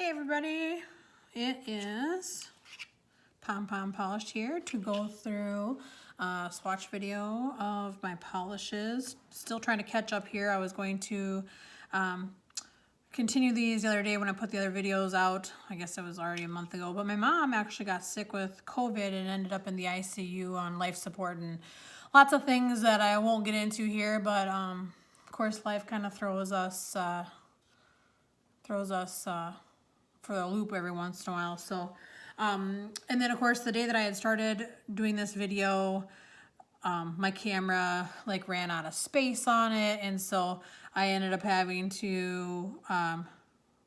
Hey everybody, it is Pom Pom Polished here to go through a swatch video of my polishes. Still trying to catch up here. I was going to continue these the other day when I put the other videos out. I guess it was already a month ago, but my mom actually got sick with COVID and ended up in the ICU on life support and lots of things that I won't get into here, but of course life kind of throws us for the loop every once in a while. So, and then of course the day that I had started doing this video, my camera like ran out of space on it. And so I ended up having to,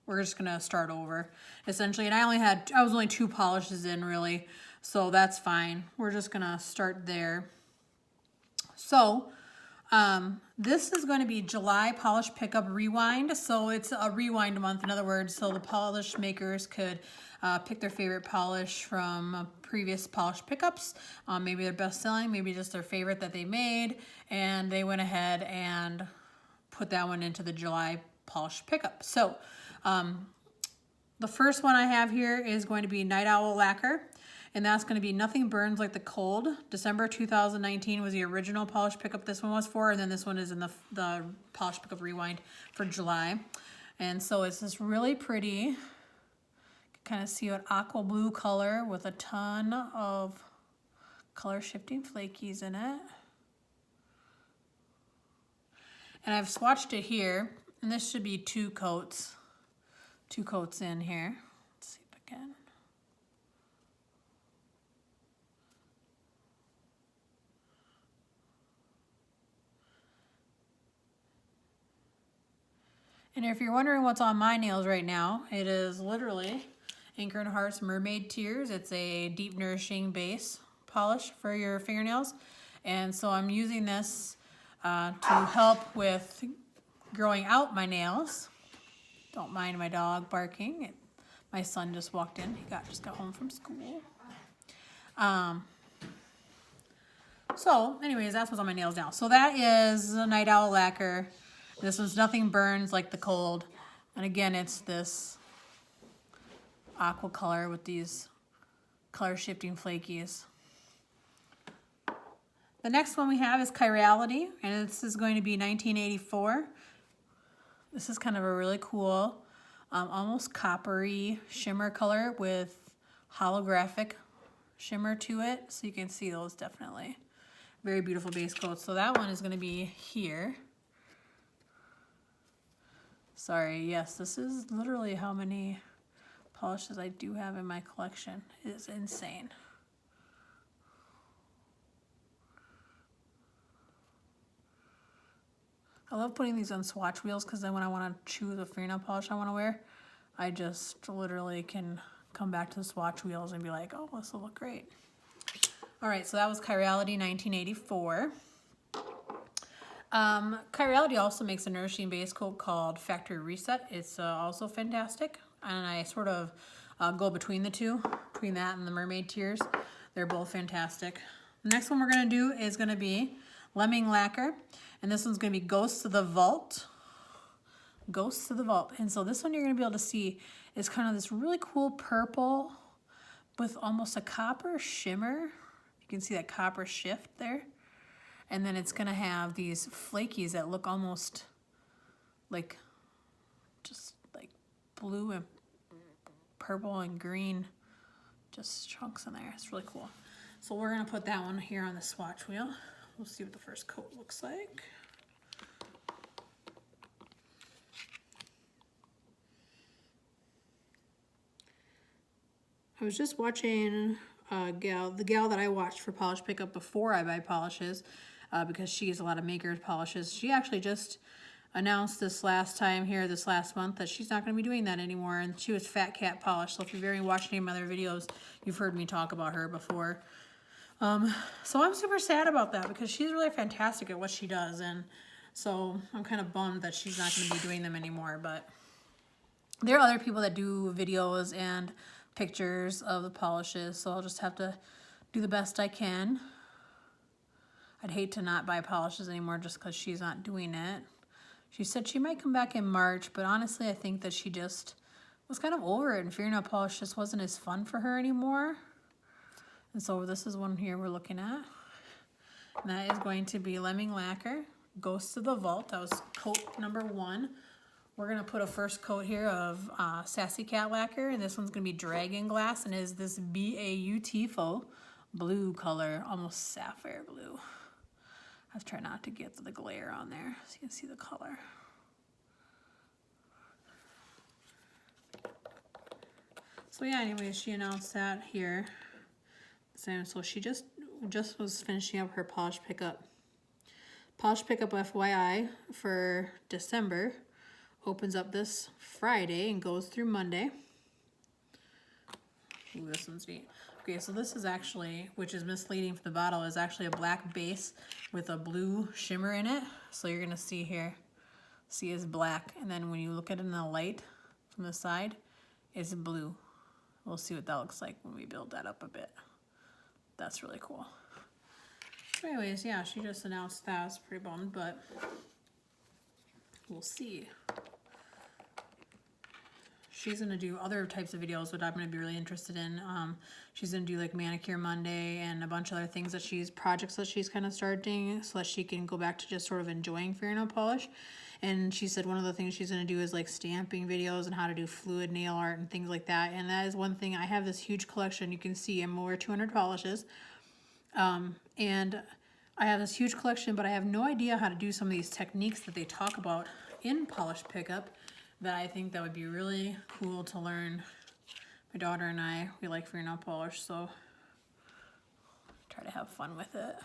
we're just gonna start over essentially. And I was only 2 polishes in really. So that's fine. We're just gonna start there. So, this is going to be July Polish Pickup Rewind. So it's a rewind month, in other words, so the polish makers could pick their favorite polish from previous polish pickups. Maybe their best selling, maybe just their favorite that they made. And they went ahead and put that one into the July Polish Pickup. So the first one I have here is going to be Night Owl Lacquer. And that's going to be Nothing Burns Like the Cold. December 2019 was the original polish pickup this one was for. And then this one is in the polish pickup rewind for July. And so it's this really pretty, you can kind of see an aqua blue color with a ton of color shifting flakies in it. And I've swatched it here. And this should be 2 coats. 2 coats in here. Let's see if I can. And if you're wondering what's on my nails right now, it is literally Anchor and Heart's Mermaid Tears. It's a deep nourishing base polish for your fingernails. And so I'm using this to help with growing out my nails. Don't mind my dog barking. My son just walked in. He just got home from school. So anyways, that's what's on my nails now. So that is the Night Owl Lacquer. This one's Nothing Burns Like the Cold. And again, it's this aqua color with these color shifting flakies. The next one we have is Chirality, and this is going to be 1984. This is kind of a really cool, almost coppery shimmer color with holographic shimmer to it. So you can see those definitely. Very beautiful base coat. So that one is going to be here. Sorry, yes, this is literally how many polishes I do have in my collection. It is insane. I love putting these on swatch wheels because then when I want to choose a fingernail polish I want to wear, I just literally can come back to the swatch wheels and be like, oh, this will look great. All right, so that was Chirality 1984. Chirality also makes a nourishing base coat called Factory Reset. It's also fantastic, and I sort of go between the two, between that and the Mermaid Tears. They're both fantastic. The next one we're going to do is going to be Lemming Lacquer, and this one's going to be Ghosts of the Vault. Ghosts of the Vault. And so this one you're going to be able to see is kind of this really cool purple with almost a copper shimmer. You can see that copper shift there. And then it's going to have these flakies that look almost like just like blue and purple and green, just chunks in there. It's really cool. So we're going to put that one here on the swatch wheel. We'll see what the first coat looks like. I was just watching the gal that I watched for polish pickup before I buy polishes, because she gets a lot of makers polishes. She actually just announced this last month that she's not going to be doing that anymore, and she was Fat Cat Polish. So if you've ever watched any of my other videos, you've heard me talk about her before. So I'm super sad about that because she's really fantastic at what she does, and so I'm kind of bummed that she's not going to be doing them anymore. But there are other people that do videos and pictures of the polishes, so I'll just have to do the best I can. I'd hate to not buy polishes anymore just because she's not doing it. She said she might come back in March, but honestly I think that she just was kind of over it, and fingernail polish just wasn't as fun for her anymore. And so this is one here we're looking at. And that is going to be Lemon Lacquer, Ghosts of the Vault. That was coat number 1. We're gonna put a first coat here of Sassy Cat Lacquer, and this one's gonna be dragonglass, and is this beautiful blue color, almost sapphire blue. I have to try not to get the glare on there so you can see the color. So yeah, anyway, she announced that here. So she just was finishing up her polish pickup. Polish pickup FYI for December opens up this Friday and goes through Monday. Ooh, this one's neat. Okay, so this is actually, which is misleading from the bottle, is actually a black base with a blue shimmer in it. So you're gonna see here, see it's black, and then when you look at it in the light from the side, it's blue. We'll see what that looks like when we build that up a bit. That's really cool. So anyways, yeah, she just announced that. I was pretty bummed, but we'll see. She's gonna do other types of videos that I'm gonna be really interested in. She's gonna do like Manicure Monday and a bunch of other things that projects that she's kind of starting so that she can go back to just sort of enjoying fingernail polish. And she said one of the things she's gonna do is like stamping videos and how to do fluid nail art and things like that. And that is one thing. I have this huge collection. You can see I'm over 200 polishes. And I have this huge collection, but I have no idea how to do some of these techniques that they talk about in polish pickup that I think that would be really cool to learn. My daughter and I, we like fingernail polish, so try to have fun with it.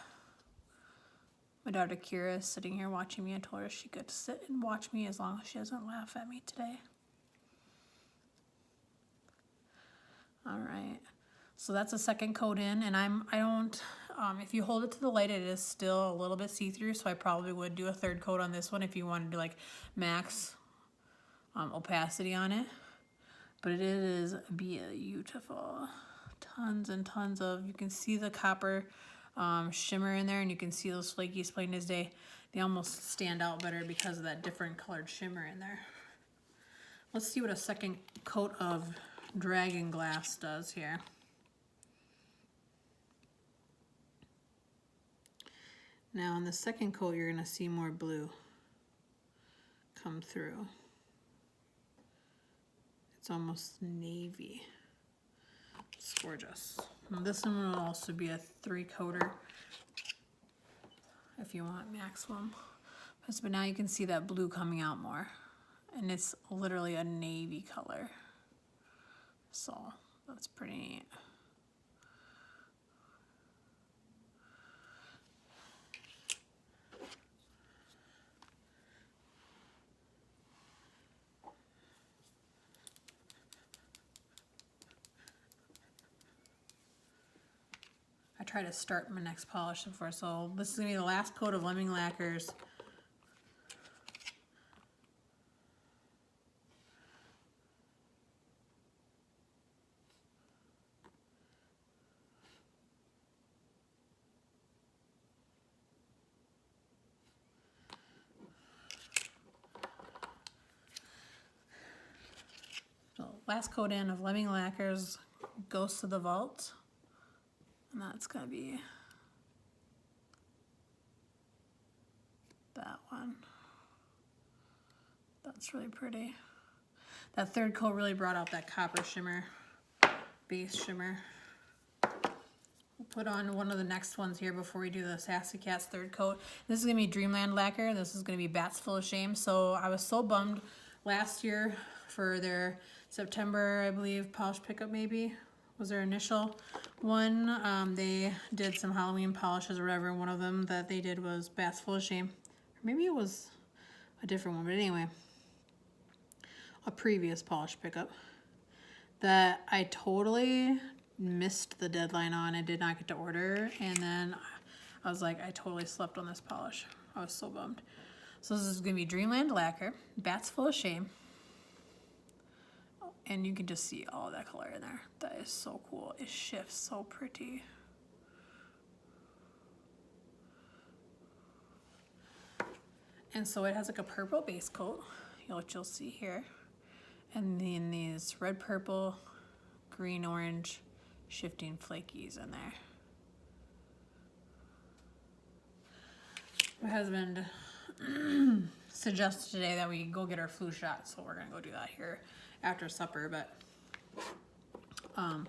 My daughter Kira is sitting here watching me. I told her she could sit and watch me as long as she doesn't laugh at me today. All right, so that's a second coat in, and if you hold it to the light, it is still a little bit see-through, so I probably would do a third coat on this one if you wanted to like max opacity on it. But it is beautiful. Tons and tons of, you can see the copper shimmer in there, and you can see those flakies plain as day. They almost stand out better because of that different colored shimmer in there. Let's see what a second coat of dragonglass does here. Now on the second coat, you're gonna see more blue come through. It's almost navy. It's gorgeous. And this one will also be a 3-coater if you want maximum. But now you can see that blue coming out more. And it's literally a navy color. So that's pretty neat. I try to start my next polish before, so this is gonna be the last coat of Lemon Lacquers. So last coat in of Lemon Lacquers, Ghosts of the Vault. And that's gonna be that one. That's really pretty. That third coat really brought out that copper shimmer, base shimmer. We'll put on one of the next ones here before we do the Sassy Cat's third coat. This is gonna be Dreamland Lacquer. This is gonna be Bats Full of Shame. So I was so bummed last year for their September, I believe, polish pickup maybe was their initial one. They did some Halloween polishes or whatever, and one of them that they did was Bats Full of Shame. Or maybe it was a different one, but anyway, a previous polish pickup that I totally missed the deadline on and did not get to order, and then I was like, I totally slept on this polish. I was so bummed. So this is gonna be Dreamland Lacquer, Bats Full of Shame. And you can just see all of that color in there. That is so cool. It shifts so pretty. And so it has like a purple base coat, which you'll see here. And then is red, purple, green, orange, shifting flakies in there. My husband suggested today that we go get our flu shot, so we're gonna go do that here after supper, but I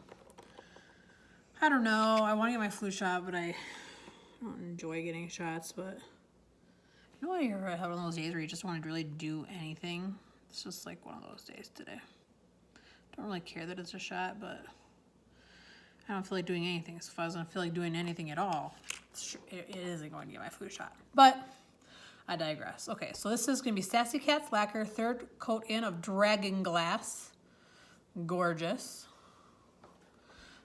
don't know. I want to get my flu shot, but I don't enjoy getting shots. But you know what? You ever have one of those days where you just want to really do anything? It's just like one of those days today. Don't really care that it's a shot, but I don't feel like doing anything. So if I was gonna feel like doing anything at all, it isn't going to get my flu shot. But I digress. Okay, so this is gonna be Sassy Cat's Lacquer, third coat in of dragonglass. Gorgeous.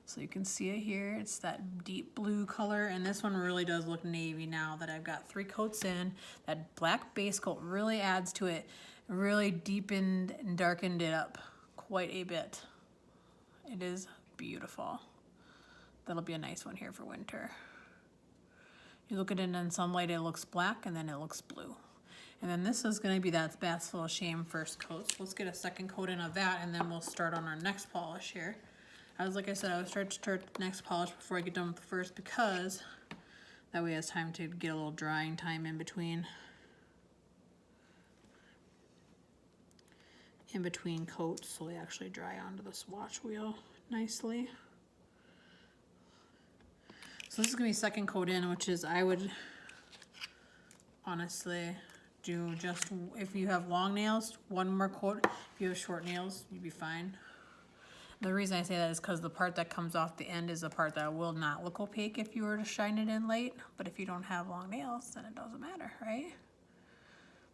So you can see it here. It's that deep blue color, and this one really does look navy now that I've got 3 coats in. That black base coat really adds to it. Really deepened and darkened it up quite a bit. It is beautiful. That'll be a nice one here for winter. You look at it in sunlight, it looks black, and then it looks blue. And then this is gonna be that Bath's Full of Shame first coat. So let's get a second coat in of that, and then we'll start on our next polish here. Like I said, I would start the next polish before I get done with the first, because that way it has time to get a little drying time in between coats, so they actually dry onto the swatch wheel nicely. So this is gonna be second coat in, which is, I would honestly do just, if you have long nails, 1 more coat. If you have short nails, you'd be fine. The reason I say that is because the part that comes off the end is the part that will not look opaque if you were to shine it in late. But if you don't have long nails, then it doesn't matter, right?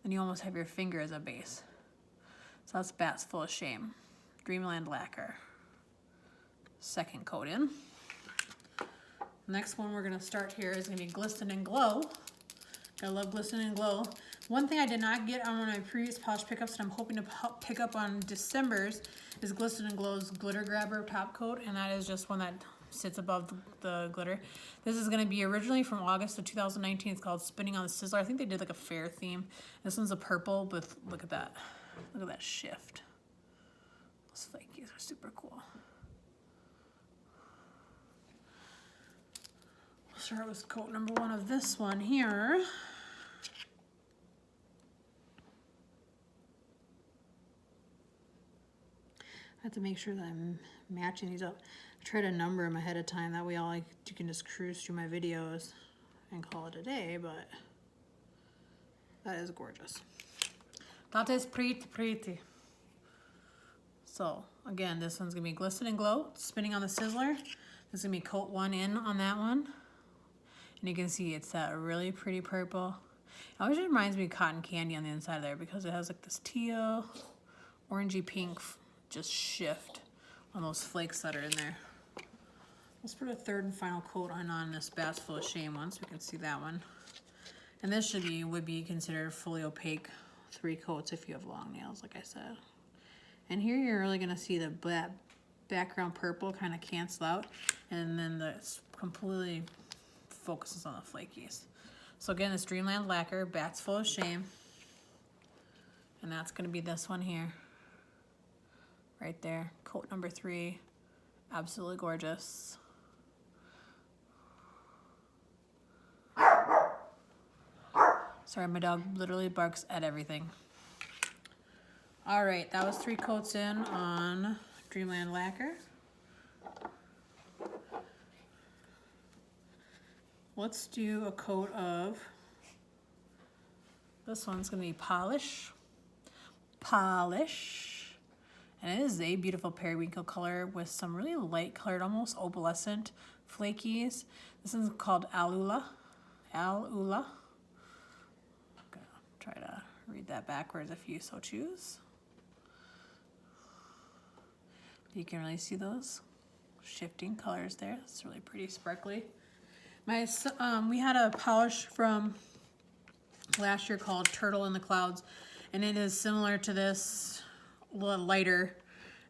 Then you almost have your finger as a base. So that's Bath's Full of Shame. Dreamland Lacquer. Second coat in. Next one we're going to start here is going to be Glistening Glow. I love Glistening Glow. One thing I did not get on one of my previous polish pickups, and I'm hoping to pick up on December's, is Glistening Glow's Glitter Grabber top coat, and that is just one that sits above the glitter. This is going to be originally from August of 2019. It's called Spinning on the Sizzler. I think they did like a fair theme. This one's a purple, but look at that. Look at that shift. Those flakies are super cool. We'll start with coat number 1 of this one here. I have to make sure that I'm matching these up. I try to number them ahead of time. That way you can just cruise through my videos and call it a day, but that is gorgeous. That is pretty. So again, this one's gonna be Glistening Glow, Spinning on the Sizzler. This is gonna be coat 1 in on that one. And you can see it's that really pretty purple. It always reminds me of cotton candy on the inside there, because it has like this teal, orangey pink just shift on those flakes that are in there. Let's put a third and final coat on this Bath's Full of Shame one, so we can see that one. And this would be considered fully opaque 3 coats if you have long nails, like I said. And here you're really gonna see the background purple kind of cancel out, and then this completely focuses on the flakies. So again, this Dreamland Lacquer, Bath's Full of Shame, and that's gonna be this one here. Right there, coat number 3, absolutely gorgeous. Sorry, my dog literally barks at everything. All right, that was 3 coats in on Dreamland Lacquer. Let's do a coat of, this one's gonna be Polish. And it is a beautiful periwinkle color with some really light colored, almost opalescent flakies. This is called Alula. I'm gonna try to read that backwards if you so choose. You can really see those shifting colors there. It's really pretty sparkly. We had a polish from last year called Turtle in the Clouds, and it is similar to this, a little lighter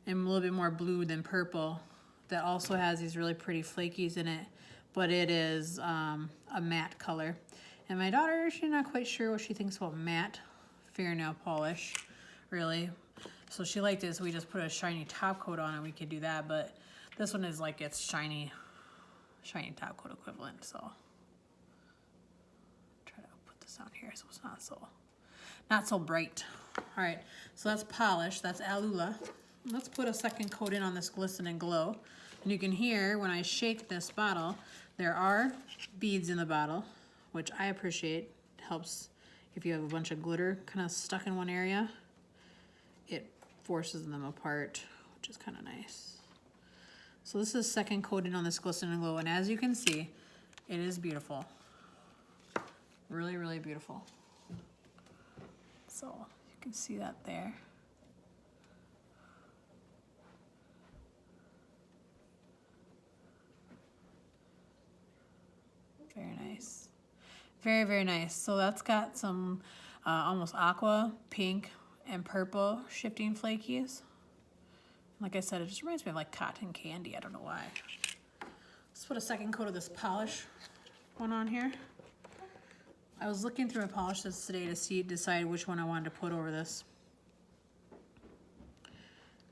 and a little bit more blue than purple, that also has these really pretty flakies in it, but it is a matte color. And my daughter, she's not quite sure what she thinks about matte fingernail polish, really. So she liked it, so we just put a shiny top coat on it. We could do that, but this one is like its shiny top coat equivalent. So try to put this on here so it's not so bright. All right, so that's polish. That's Alula. Let's put a second coat in on this Glisten and Glow. And you can hear when I shake this bottle, there are beads in the bottle, which I appreciate. It helps if you have a bunch of glitter kind of stuck in one area. It forces them apart, which is kind of nice. So this is second coating on this Glisten and Glow, and as you can see, it is beautiful. Really, really beautiful. So you can see that there. Very nice. Very, very nice. So that's got some almost aqua, pink, and purple shifting flakies. Like I said, it just reminds me of like cotton candy. I don't know why. Let's put a second coat of this polish one on here. I was looking through my polishes today to decide which one I wanted to put over this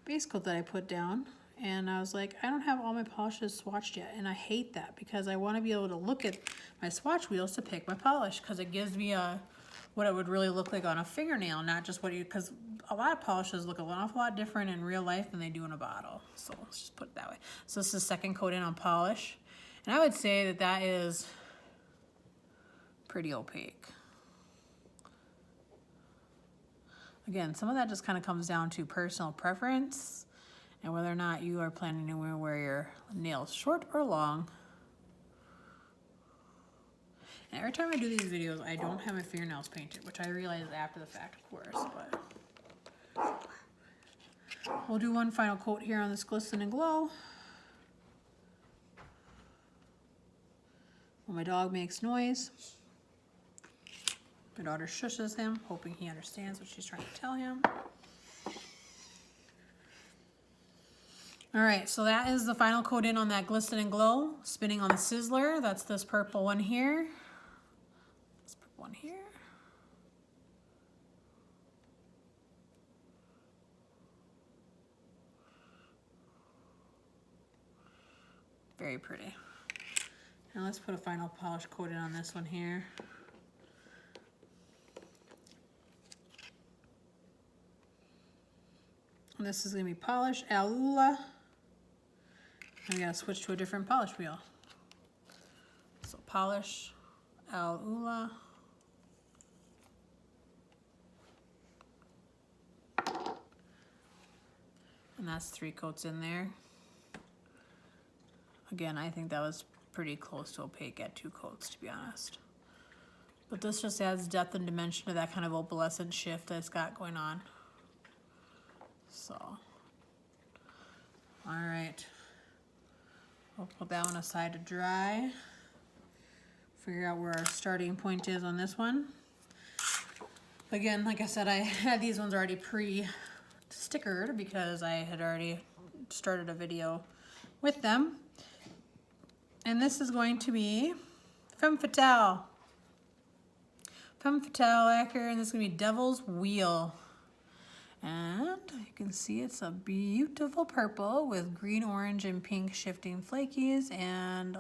base coat that I put down. And I was like, I don't have all my polishes swatched yet. And I hate that because I want to be able to look at my swatch wheels to pick my polish, because it gives me what it would really look like on a fingernail, not just because a lot of polishes look an awful lot different in real life than they do in a bottle. So let's just put it that way. So this is second coat in on polish. And I would say that is pretty opaque. Again, some of that just kind of comes down to personal preference and whether or not you are planning to wear your nails short or long. And every time I do these videos, I don't have my fingernails painted, which I realize after the fact, of course, but we'll do one final coat here on this Glisten and Glow. When my dog makes noise, my daughter shushes him, hoping he understands what she's trying to tell him. All right, so that is the final coat in on that Glisten and Glow. Spinning on the Sizzler, that's this purple one here. This purple one here. Very pretty. Now let's put a final polish coat in on this one here. And this is gonna be polish Alula. I'm gonna switch to a different polish wheel. So polish Alula. And that's 3 coats in there. Again, I think that was pretty close to opaque at 2 coats, to be honest. But this just adds depth and dimension to that kind of opalescent shift that it's got going on. So, all right. We'll put that one aside to dry. Figure out where our starting point is on this one. Again, like I said, I had these ones already pre-stickered because I had already started a video with them. And this is going to be Femme Fatale. Femme Fatale lacquer, and this is going to be Devil's Wheel. And you can see it's a beautiful purple with green, orange, and pink shifting flakies, and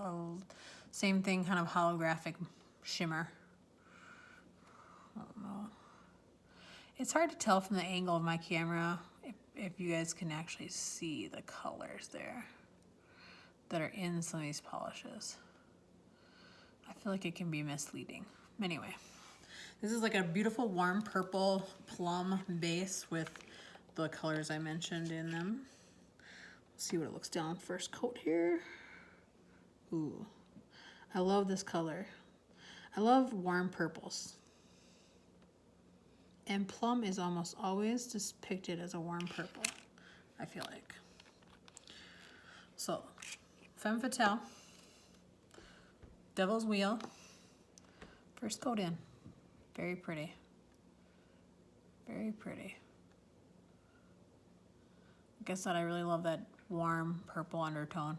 same thing, kind of holographic shimmer. I don't know. It's hard to tell from the angle of my camera if you guys can actually see the colors there that are in some of these polishes. I feel like it can be misleading. Anyway. This is like a beautiful warm purple plum base with the colors I mentioned in them. Let's see what it looks down first coat here. Ooh, I love this color. I love warm purples. And plum is almost always depicted as a warm purple, I feel like. So, Femme Fatale, Devil's Wheel, first coat in. Very pretty. Very pretty. Like I said, I really love that warm purple undertone.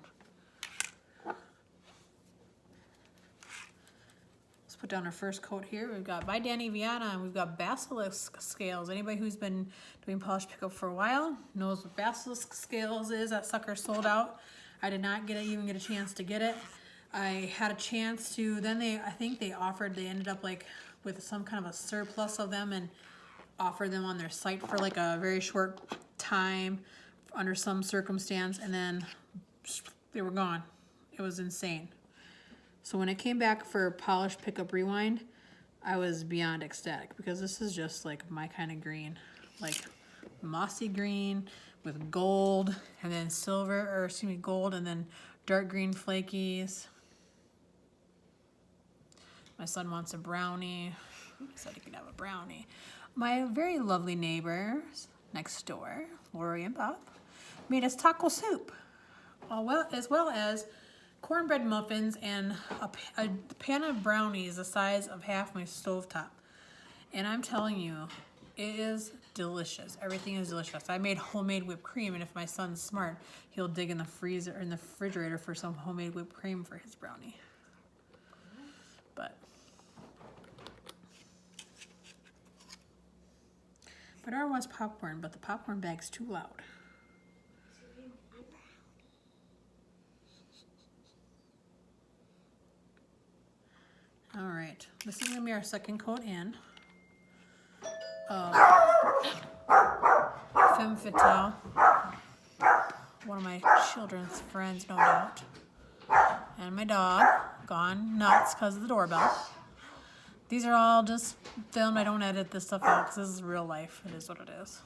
Let's put down our first coat here. We've got by Danny Viana, and we've got basilisk scales. Anybody who's been doing polish pickup for a while knows what basilisk scales is. That sucker sold out. I did not even get a chance to get it. I had a chance to, then I think they ended up like with some kind of a surplus of them and offered them on their site for like a very short time under some circumstance, and then they were gone. It was insane. So when it came back for Polish Pickup Rewind, I was beyond ecstatic because this is just like my kind of green, like mossy green with gold and then gold and then dark green flakies. My son wants a brownie. I said he could have a brownie. My very lovely neighbors next door, Lori and Bob, made us taco soup, as well as cornbread muffins and a pan of brownies the size of half my stovetop. And I'm telling you, it is delicious. Everything is delicious. I made homemade whipped cream, and if my son's smart, he'll dig in the freezer or in the refrigerator for some homemade whipped cream for his brownie. But our wants popcorn, but the popcorn bag's too loud. All right, this is gonna be our second coat in. Femme Fatale, one of my children's friends, no doubt. And my dog, gone nuts because of the doorbell. These are all just filmed. I don't edit this stuff out because this is real life. It is what it is.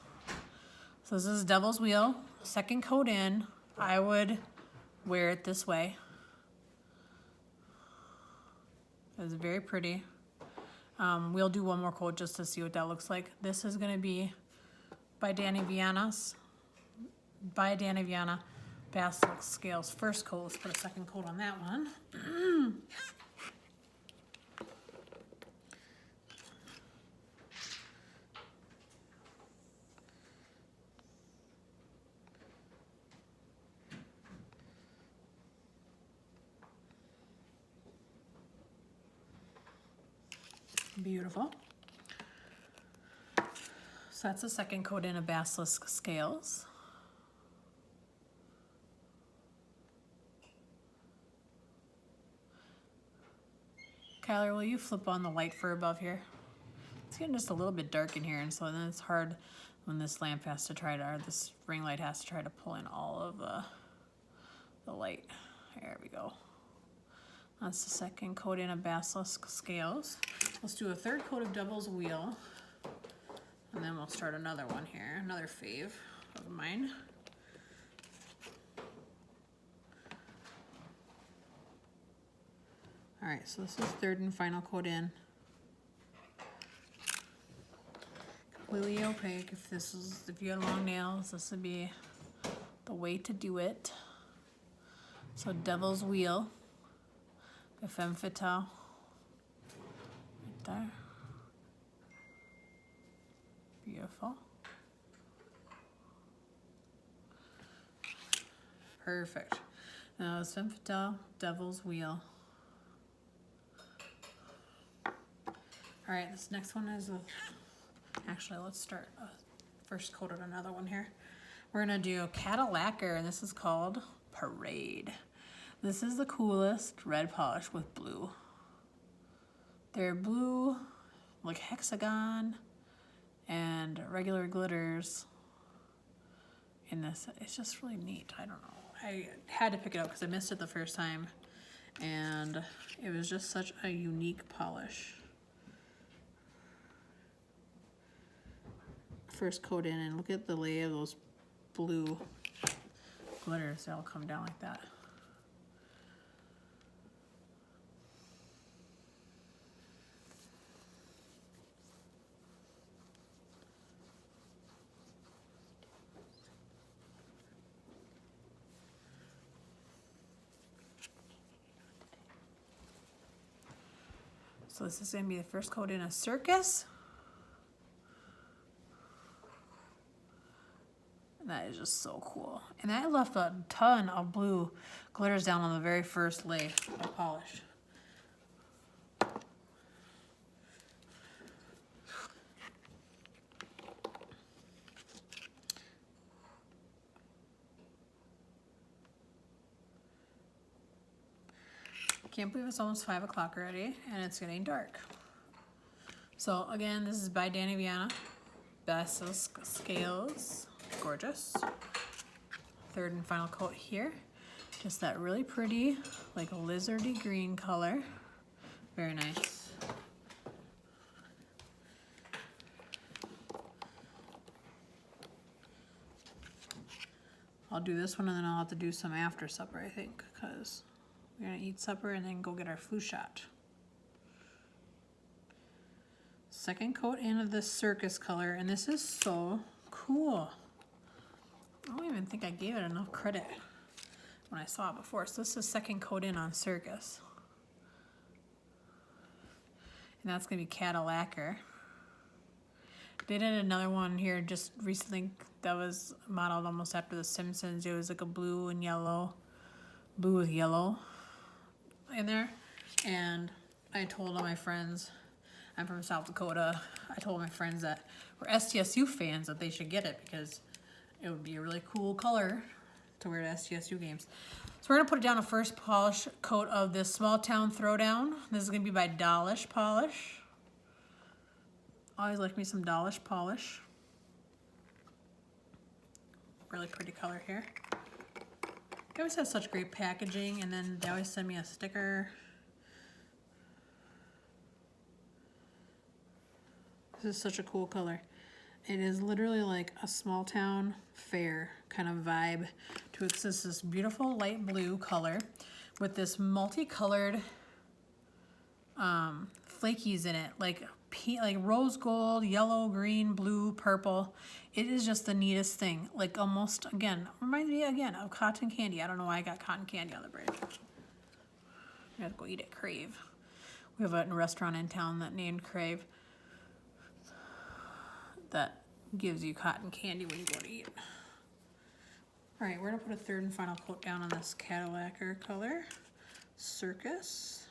So this is Devil's Wheel. Second coat in. I would wear it this way. It's very pretty. We'll do one more coat just to see what that looks like. This is going to be by Danny Viana, Basilisk Scales. First coat. Let's put a second coat on that one. Beautiful. So that's the second coat in of Basilisk Scales. Kyler, will you flip on the light for above here? It's getting just a little bit dark in here, and so then it's hard when this lamp has to try to, or this ring light has to try to pull in all of the light. There we go. That's the second coat in of Basilisk Scales. Let's do a third coat of Devil's Wheel. And then we'll start another one here, another fave of mine. All right, so this is third and final coat in. Completely opaque. If you had long nails, this would be the way to do it. So Devil's Wheel. The Femme Fatale, right there. Beautiful. Perfect. Now it's Femme Fatale, Devil's Wheel. All right, this next one is actually, let's start first coat on another one here. We're gonna do Cattle Lacquer, and this is called Parade. This is the coolest red polish with blue. They're blue, like hexagon, and regular glitters in this. It's just really neat. I don't know. I had to pick it up because I missed it the first time, and it was just such a unique polish. First coat in, and look at the lay of those blue glitters. They all come down like that. So this is going to be the first coat in a Circus. And that is just so cool. And I left a ton of blue glitters down on the very first lay of polish. Can't believe it's almost 5 o'clock already and it's getting dark. So again, this is by Danny Viana. Basilisk scales, gorgeous. Third and final coat here. Just that really pretty, like lizardy green color. Very nice. I'll do this one and then I'll have to do some after supper, I think, because we're gonna eat supper and then go get our flu shot. Second coat in of this circus color, and this is so cool. I don't even think I gave it enough credit when I saw it before. So this is second coat in on circus. And that's gonna be lacquer. They did another one here just recently that was modeled almost after The Simpsons. It was like a blue with yellow in there. And I told all my friends, I'm from South Dakota, I told my friends that were STSU fans that they should get it because it would be a really cool color to wear to STSU games. So we're gonna put down a first polish coat of this Small Town Throwdown. This is gonna be by Dolish Polish. Always like me some Dolish Polish. Really pretty color here. They always have such great packaging, and then they always send me a sticker. This is such a cool color. It is literally like a small town fair kind of vibe to it. It's this beautiful light blue color with this multicolored flakies in it, like rose gold, yellow, green, blue, purple. It is just the neatest thing. Like almost, again, reminds me again of cotton candy. I don't know why I got cotton candy on the bridge. I have to go eat at Crave. We have a restaurant in town that named Crave that gives you cotton candy when you go to eat. All right, we're gonna put a third and final coat down on this lacquer color, Circus.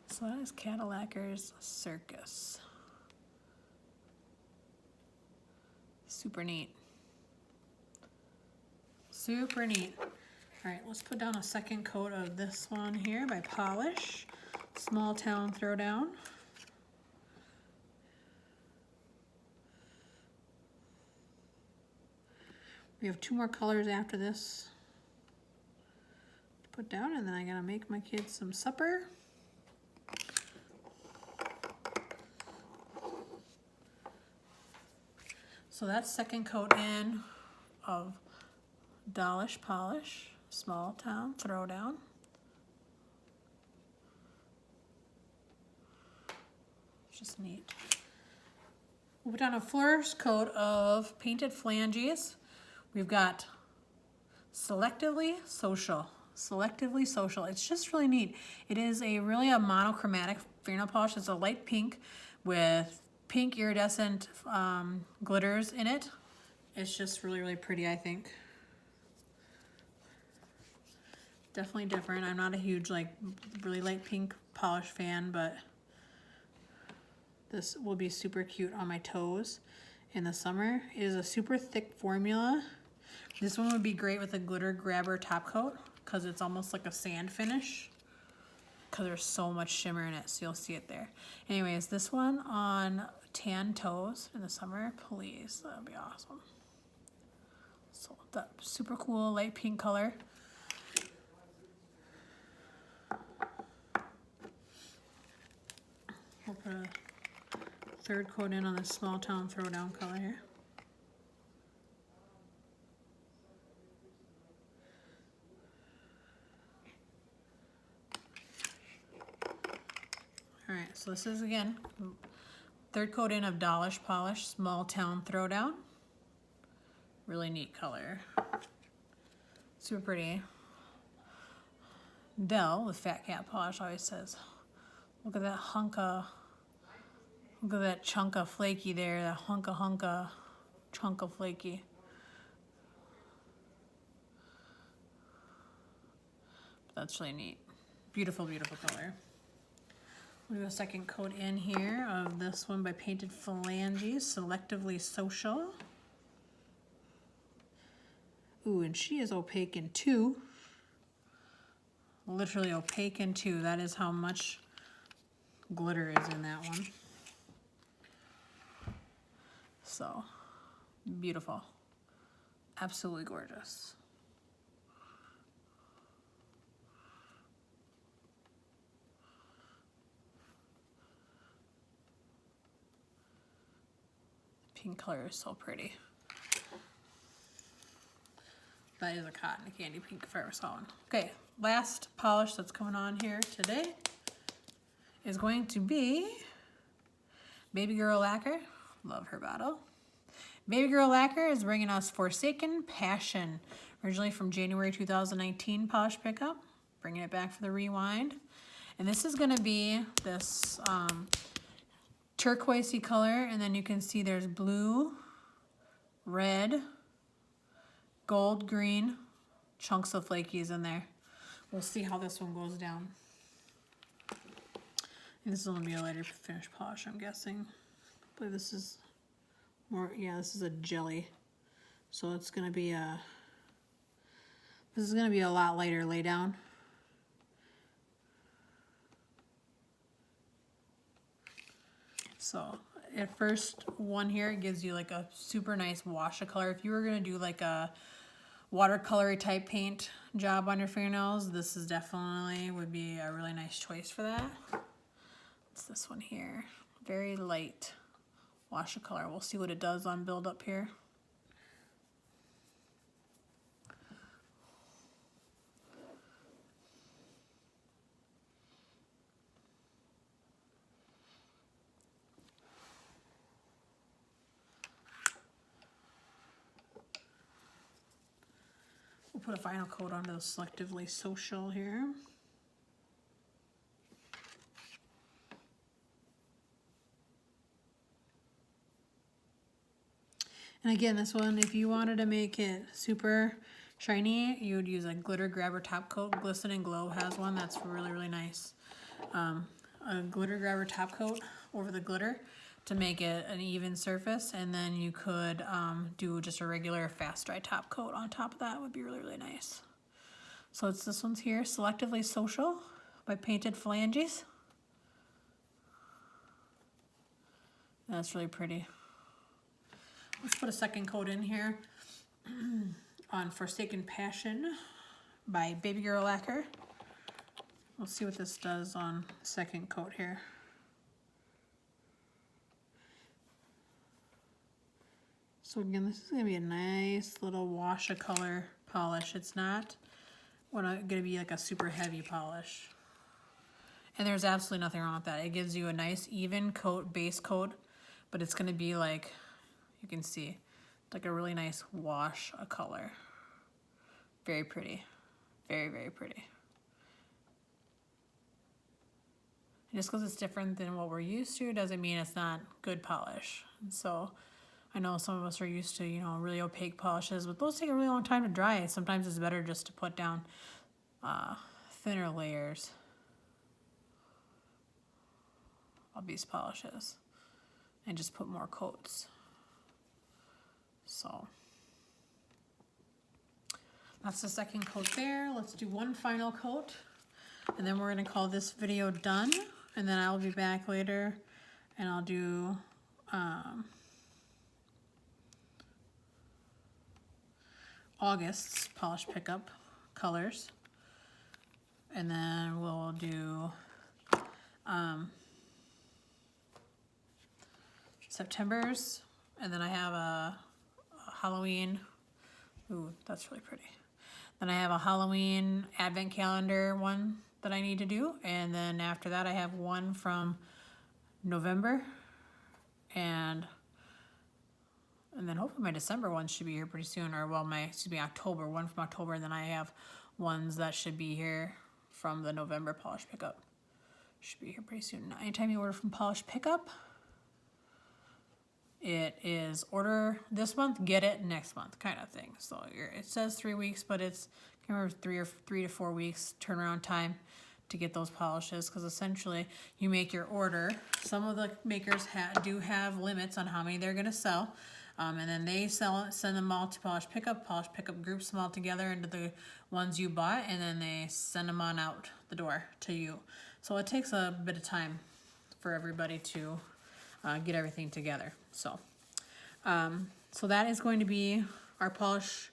So that is lacquer's Circus. Super neat. Super neat. All right, let's put down a second coat of this one here by Polish. Small Town Throwdown. We have 2 more colors after this to put down, and then I gotta make my kids some supper. So that's second coat in of Dolish Polish, Small Town Throwdown. Just neat. We'll put down a first coat of painted flanges. We've got Selectively Social. Selectively Social. It's just really neat. It is really a monochromatic fingernail polish. It's a light pink with pink iridescent glitters in it. It's just really, really pretty, I think. Definitely different. I'm not a huge, like, really light pink polish fan, but this will be super cute on my toes in the summer. It is a super thick formula. This one would be great with a glitter grabber top coat because it's almost like a sand finish because there's so much shimmer in it, so you'll see it there. Anyways, this one on tan toes in the summer, please, that would be awesome. So that super cool light pink color. We'll put a third coat in on this Small Town Throwdown color here. All right, so this is again, third coat in of Dolish Polish, Small Town Throwdown. Really neat color. Super pretty. Dell, the Fat Cat Polish, always says, look at that look at that chunk of flaky there, that hunka chunk of flaky. That's really neat. Beautiful, beautiful color. We have a second coat in here of this one by Painted Phalanges, Selectively Social. Ooh, and she is opaque in 2. Literally opaque in 2. That is how much glitter is in that one. So, beautiful. Absolutely gorgeous. Pink color is so pretty. That is a cotton candy pink if I ever saw one. Okay, last polish that's coming on here today is going to be Baby Girl Lacquer. Love her bottle. Baby Girl Lacquer is bringing us Forsaken Passion, originally from January 2019 polish pickup. Bringing it back for the rewind. And this is going to be this turquoisey color, and then you can see there's blue, red, gold, green, chunks of flakies in there. We'll see how this one goes down. And this is going to be a lighter finish polish, I'm guessing. But this is more, yeah, this is a jelly. So it's going to be this is going to be a lot lighter lay down. So at first one here, it gives you like a super nice wash of color. If you were going to do like a watercolory type paint job on your fingernails, this is definitely would be a really nice choice for that. It's this one here. Very light wash of color. We'll see what it does on build up here. We'll put a final coat onto the Selectively Social here. And again, this one, if you wanted to make it super shiny, you would use a glitter grabber top coat. Glistening Glow has one that's really, really nice. A glitter grabber top coat over the glitter to make it an even surface, and then you could do just a regular fast dry top coat on top of that. Would be really, really nice. So it's this one's here, Selectively Social by Painted Phalanges. That's really pretty. Let's put a second coat in here on Forsaken Passion by Baby Girl Lacquer. We'll see what this does on second coat here. So again, this is going to be a nice little wash of color polish. It's not going to be like a super heavy polish. And there's absolutely nothing wrong with that. It gives you a nice even coat, base coat, but it's going to be like, you can see, like a really nice wash of color. Very pretty. Very, very pretty. And just because it's different than what we're used to doesn't mean it's not good polish. And so I know some of us are used to, you know, really opaque polishes, but those take a really long time to dry. Sometimes it's better just to put down thinner layers of these polishes and just put more coats. So that's the second coat there. Let's do one final coat, and then we're going to call this video done. And then I'll be back later and I'll do August's polish pickup colors. And then we'll do September's. And then I have a Halloween. Ooh, that's really pretty. Then I have a Halloween advent calendar one that I need to do. And then after that I have one from November. And then hopefully my December one should be here pretty soon. Or well, October, one from October. And then I have ones that should be here from the November polish pickup. Should be here pretty soon. Now, anytime you order from polish pickup, it is order this month, get it next month kind of thing. So it says 3 weeks, but it's 3 to 4 weeks turnaround time to get those polishes, because essentially you make your order. Some of the makers do have limits on how many they're going to sell, and then they send them all to polish pickup groups them all together into the ones you bought, and then they send them on out the door to you. So it takes a bit of time for everybody to get everything together. So so that is going to be our polish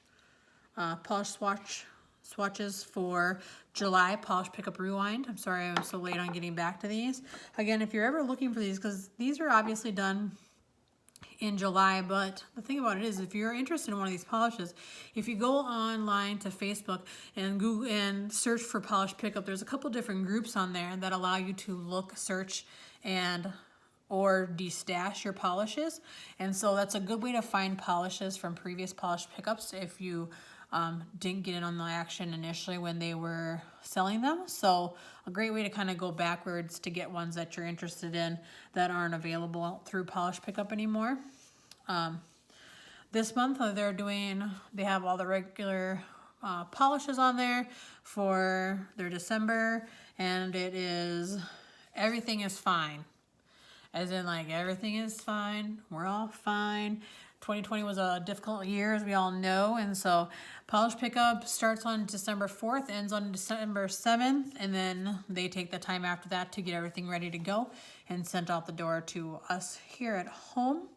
swatches for July Polish Pickup Rewind. I'm sorry I'm so late on getting back to these. Again, if you're ever looking for these, because these are obviously done in July, but the thing about it is, if you're interested in one of these polishes, if you go online to Facebook and Google and search for polish pickup, there's a couple different groups on there that allow you to look, search, and or destash your polishes. And so that's a good way to find polishes from previous polish pickups if you didn't get in on the action initially when they were selling them. So a great way to kind of go backwards to get ones that you're interested in that aren't available through polish pickup anymore. This month they have all the regular polishes on there for their December, and it is Everything is Fine. As in, like, everything is fine, we're all fine. 2020 was a difficult year, as we all know, and so polish pickup starts on December 4th, ends on December 7th, and then they take the time after that to get everything ready to go and sent out the door to us here at home.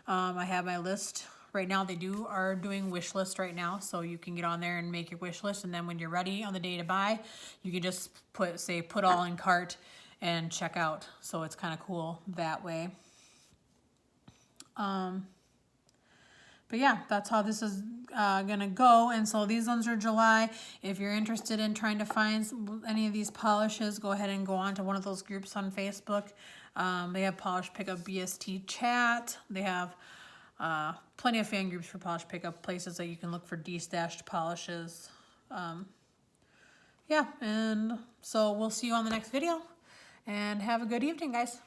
I have my list. Right now they are doing wish list right now, so you can get on there and make your wish list, and then when you're ready on the day to buy, you can just put all in cart and check out. So it's kind of cool that way. But yeah, that's how this is gonna go. And so these ones are July. If you're interested in trying to find any of these polishes, go ahead and go on to one of those groups on Facebook. They have Polish Pickup BST chat. They have plenty of fan groups for polish pickup, places that you can look for destashed polishes. Yeah, and so we'll see you on the next video, and have a good evening, guys.